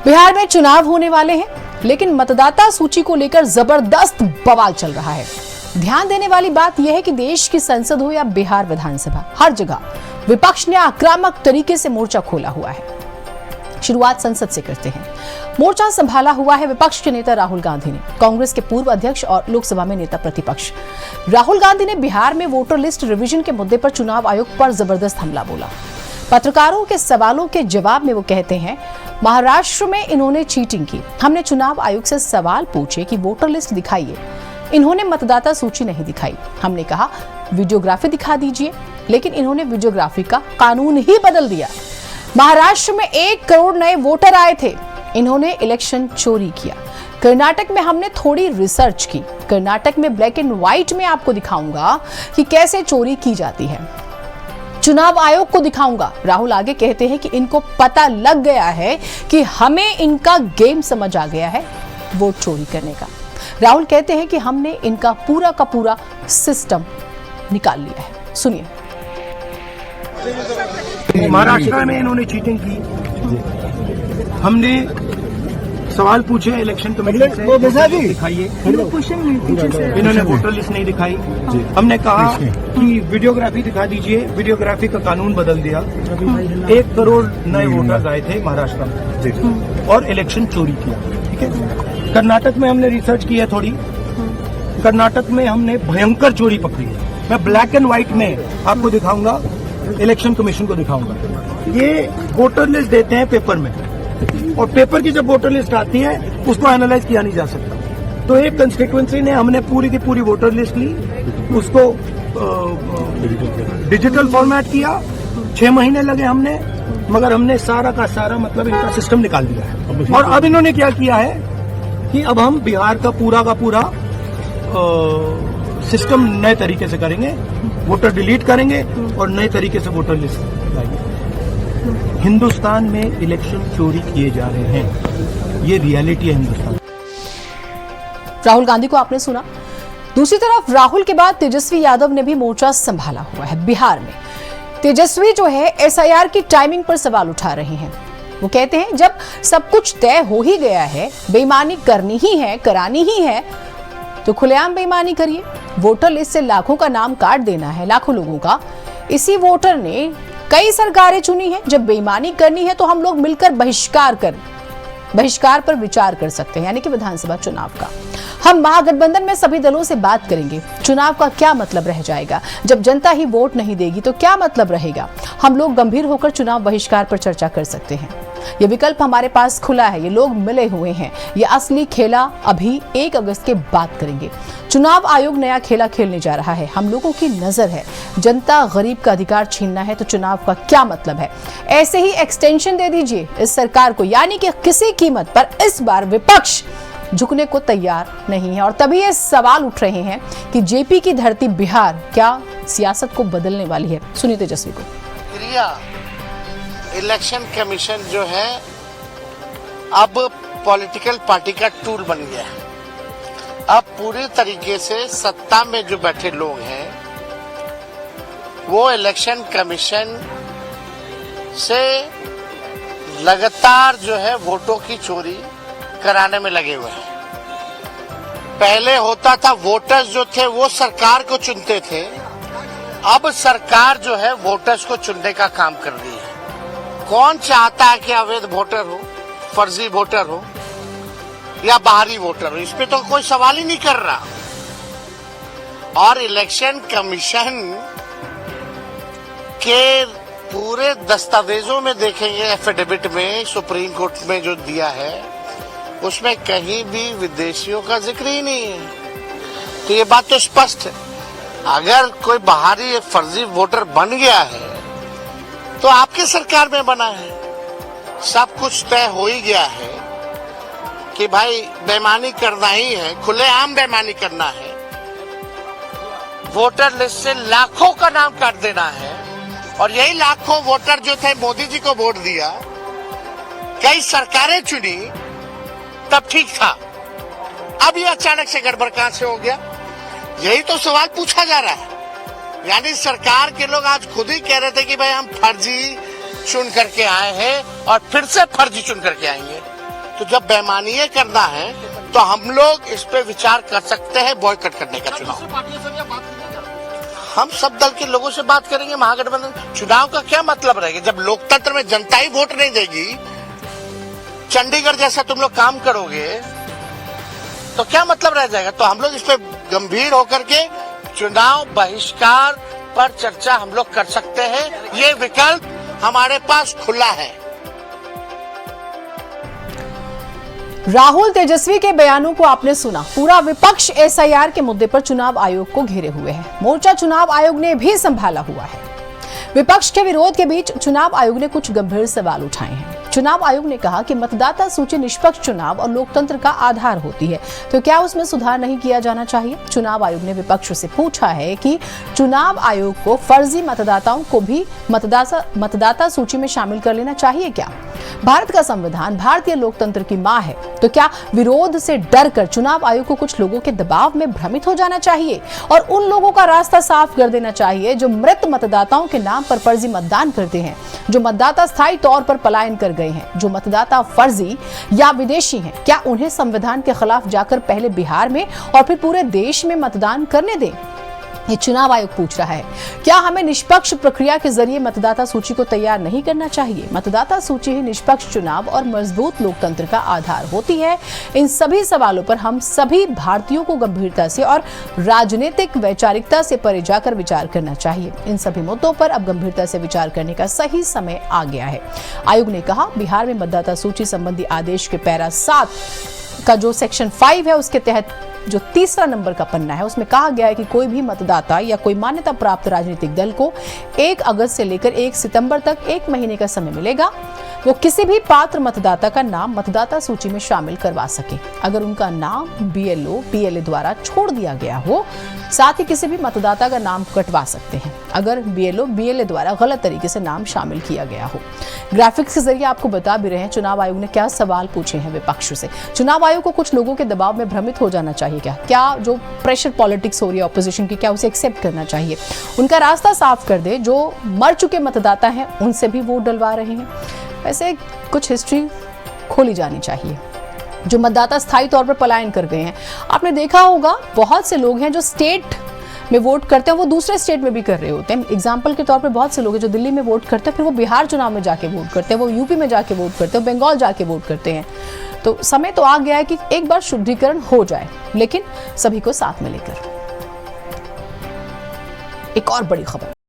बिहार में चुनाव होने वाले हैं, लेकिन मतदाता सूची को लेकर जबरदस्त बवाल चल रहा है। ध्यान देने वाली बात यह है कि देश की संसद हो या बिहार विधानसभा, हर जगह विपक्ष ने आक्रामक तरीके से मोर्चा खोला हुआ है। शुरुआत संसद से करते हैं। मोर्चा संभाला हुआ है विपक्ष के नेता राहुल गांधी ने। कांग्रेस के पूर्व अध्यक्ष और लोकसभा में नेता प्रतिपक्ष राहुल गांधी ने बिहार में वोटर लिस्ट रिवीजन के मुद्दे पर चुनाव आयोग पर जबरदस्त हमला बोला। पत्रकारों के सवालों के जवाब में वो कहते हैं, महाराष्ट्र में इन्होंने चीटिंग की। हमने चुनाव आयोग से सवाल पूछे कि वोटर लिस्ट दिखाइए, इन्होंने मतदाता सूची नहीं दिखाई। हमने कहा वीडियोग्राफी दिखा दीजिए, लेकिन इन्होंने वीडियोग्राफी का कानून ही बदल दिया। महाराष्ट्र में 1 करोड़ नए वोटर आए थे, इन्होंने इलेक्शन चोरी किया। कर्नाटक में हमने थोड़ी रिसर्च की, कर्नाटक में ब्लैक एंड व्हाइट में आपको दिखाऊंगा कि कैसे चोरी की जाती है, चुनाव आयोग को दिखाऊंगा। राहुल आगे कहते हैं कि इनको पता लग गया है कि हमें इनका गेम समझ आ गया है वोट चोरी करने का। राहुल कहते हैं कि हमने इनका पूरा का पूरा सिस्टम निकाल लिया है। सुनिए। महाराष्ट्र में इन्होंने चीटिंग की, हमने सवाल पूछे इलेक्शन कमीशन से, दिखाइए, इन्होंने वोटर लिस्ट नहीं दिखाई। हमने कहा कि वीडियोग्राफी दिखा दीजिए, वीडियोग्राफी का कानून बदल दिया। 1 करोड़ नए वोटर्स आए थे महाराष्ट्र में और इलेक्शन चोरी किया। ठीक है। कर्नाटक में हमने रिसर्च की है थोड़ी, कर्नाटक में हमने भयंकर चोरी पकड़ी है। मैं ब्लैक एंड व्हाइट में आपको दिखाऊंगा, इलेक्शन कमीशन को दिखाऊंगा। ये वोटर लिस्ट देते हैं पेपर में, और पेपर की जब वोटर लिस्ट आती है उसको एनालाइज किया नहीं जा सकता। तो एक कंस्टिट्यूएंसी ने हमने पूरी की पूरी वोटर लिस्ट ली, उसको डिजिटल फॉर्मेट किया। 6 महीने लगे हमने, मगर हमने सारा का सारा मतलब इनका सिस्टम निकाल दिया है। और अब इन्होंने क्या किया है कि अब हम बिहार का पूरा सिस्टम नए तरीके से करेंगे, वोटर डिलीट करेंगे और नए तरीके से वोटर लिस्ट लाएंगे। हिंदुस्तान में इलेक्शन चोरी किए जा रहे हैं, ये रियलिटी है हिंदुस्तान। राहुल गांधी को आपने सुना। दूसरी तरफ राहुल के बाद तेजस्वी यादव ने भी मोर्चा संभाला हुआ है बिहार में। तेजस्वी जो है एसआईआर की टाइमिंग पर सवाल उठा रहे हैं। वो कहते हैं जब सब कुछ तय हो ही गया है, बेईमानी करनी ही है, करानी ही है, तो खुलेआम बेईमानी करिए। वोटर लिस्ट से लाखों का नाम काट देना है, लाखों लोगों का। इसी वोटर ने कई सरकारें चुनी है। जब बेईमानी करनी है तो हम लोग मिलकर बहिष्कार पर विचार कर सकते हैं, यानी कि विधानसभा चुनाव का। हम महागठबंधन में सभी दलों से बात करेंगे। चुनाव का क्या मतलब रह जाएगा जब जनता ही वोट नहीं देगी, तो क्या मतलब रहेगा। हम लोग गंभीर होकर चुनाव बहिष्कार पर चर्चा कर सकते हैं। ये विकल्प हमारे पास खुला है, ये लोग मिले हुए हैं। ये असली खेला अभी 1 अगस्त के बाद करेंगे। चुनाव आयोग नया खेला खेलने जा रहा है। हम लोगों की नजर है, जनता गरीब का अधिकार छीनना है तो चुनाव का क्या मतलब है। ऐसे ही एक्सटेंशन दे दीजिए इस सरकार को, यानी कि किसी कीमत पर इस बार विपक्ष झुकने को तैयार नहीं है। और तभी ये सवाल उठ रहे हैं कि जेपी की धरती बिहार क्या सियासत को बदलने वाली है। सुनिए तेजस्वी को। इलेक्शन कमीशन जो है अब पॉलिटिकल पार्टी का टूल बन गया है। अब पूरी तरीके से सत्ता में जो बैठे लोग हैं वो इलेक्शन कमीशन से लगातार जो है वोटों की चोरी कराने में लगे हुए हैं। पहले होता था वोटर्स जो थे वो सरकार को चुनते थे, अब सरकार जो है वोटर्स को चुनने का काम कर रही है। कौन चाहता है कि अवैध वोटर हो, फर्जी वोटर हो या बाहरी वोटर हो, इस पे तो कोई सवाल ही नहीं कर रहा। और इलेक्शन कमीशन के पूरे दस्तावेजों में देखेंगे, एफिडेविट में सुप्रीम कोर्ट में जो दिया है उसमें कहीं भी विदेशियों का जिक्र ही नहीं है। तो ये बात तो स्पष्ट है, अगर कोई बाहरी फर्जी वोटर बन गया है तो आपकी सरकार में बना है। सब कुछ तय हो ही गया है कि भाई बेईमानी करना ही है, खुलेआम बेईमानी करना है। वोटर लिस्ट से लाखों का नाम काट देना है। और यही लाखों वोटर जो थे मोदी जी को वोट दिया, कई सरकारें चुनी, तब ठीक था। अब ये अचानक से गड़बड़ कहां से हो गया, यही तो सवाल पूछा जा रहा है। यानी सरकार के लोग आज खुद ही कह रहे थे कि भाई हम फर्जी चुन करके आए हैं और फिर से फर्जी चुन करके आएंगे। तो जब बेईमानी करना है तो हम लोग इस पे विचार कर सकते हैं बॉयकॉट करने का चुनाव। हम सब दल के लोगों से बात करेंगे। महागठबंधन चुनाव का क्या मतलब रहेगा जब लोकतंत्र में जनता ही वोट नहीं देगी? चंडीगढ़ जैसा तुम लोग काम करोगे तो क्या मतलब रह जाएगा? तो हम लोग इस पे गंभीर होकर के चुनाव बहिष्कार पर चर्चा हम लोग कर सकते हैं। ये विकल्प हमारे पास खुला है। राहुल तेजस्वी के बयानों को आपने सुना। पूरा विपक्ष एसआईआर के मुद्दे पर चुनाव आयोग को घेरे हुए है। मोर्चा चुनाव आयोग ने भी संभाला हुआ है। विपक्ष के विरोध के बीच चुनाव आयोग ने कुछ गंभीर सवाल उठाए हैं। चुनाव आयोग ने कहा कि मतदाता सूची निष्पक्ष चुनाव और लोकतंत्र का आधार होती है, तो क्या उसमें सुधार नहीं किया जाना चाहिए? चुनाव आयोग ने विपक्ष से पूछा है कि चुनाव आयोग को फर्जी मतदाताओं को भी मतदाता सूची में शामिल कर लेना चाहिए क्या? भारत का संविधान भारतीय लोकतंत्र की मां है, तो क्या विरोध से डरकर चुनाव आयोग को कुछ लोगों के दबाव में भ्रमित हो जाना चाहिए और उन लोगों का रास्ता साफ कर देना चाहिए जो मृत मतदाताओं के नाम पर फर्जी मतदान करते हैं, जो मतदाता स्थायी तौर पर पलायन कर गए हैं, जो मतदाता फर्जी या विदेशी हैं? क्या उन्हें संविधान के खिलाफ जाकर पहले बिहार में और फिर पूरे देश में मतदान करने दें? ये चुनाव आयोग पूछ रहा है। क्या हमें निष्पक्ष प्रक्रिया के जरिए मतदाता सूची को तैयार नहीं करना चाहिए? मतदाता सूची ही निष्पक्ष चुनाव और मजबूत लोकतंत्र का आधार होती है। इन सभी सवालों पर हम सभी भारतीयों को गंभीरता से और राजनीतिक वैचारिकता से परे जाकर विचार करना चाहिए। इन सभी मुद्दों पर अब गंभीरता से विचार करने का सही समय आ गया है। आयोग ने कहा, बिहार में मतदाता सूची संबंधी आदेश के पैरा 7 का जो सेक्शन 5 है, उसके तहत जो तीसरा नंबर का पन्ना है, उसमें कहा गया है कि कोई भी मतदाता या कोई मान्यता प्राप्त राजनीतिक दल को 1 अगस्त से लेकर 1 सितंबर तक 1 महीने का समय मिलेगा। वो किसी भी पात्र मतदाता का नाम मतदाता सूची में शामिल करवा सके अगर उनका नाम बीएलओ पीएलए द्वारा छोड़ दिया गया हो। साथ ही किसी भी मतदाता का नाम कटवा सकते हैं अगर बीएलओ बीएलए द्वारा गलत तरीके से नाम शामिल किया गया हो। ग्राफिक्स के जरिए आपको बता भी रहे हैं चुनाव आयोग ने क्या सवाल पूछे हैं विपक्ष से। चुनाव आयोग को कुछ लोगों के दबाव में भ्रमित हो जाना चाहिए क्या जो प्रेशर पॉलिटिक्स हो रही है ऑपोजिशन की, क्या उसे एक्सेप्ट करना चाहिए? उनका रास्ता साफ कर दे। जो मर चुके मतदाता हैं उनसे भी वोट डलवा रहे हैं। वैसे कुछ हिस्ट्री खोली जानी चाहिए। जो मतदाता स्थायी तौर पर पलायन कर गए हैं, आपने देखा होगा बहुत से लोग हैं जो स्टेट में वोट करते हैं, वो दूसरे स्टेट में भी कर रहे होते हैं। एग्जाम्पल के तौर पे बहुत से लोग हैं जो दिल्ली में वोट करते हैं, फिर वो बिहार चुनाव में जाके वोट करते हैं, वो यूपी में जाके वोट करते हैं, बंगाल जाके वोट करते हैं। तो समय तो आ गया है कि एक बार शुद्धिकरण हो जाए, लेकिन सभी को साथ में लेकर। एक और बड़ी खबर।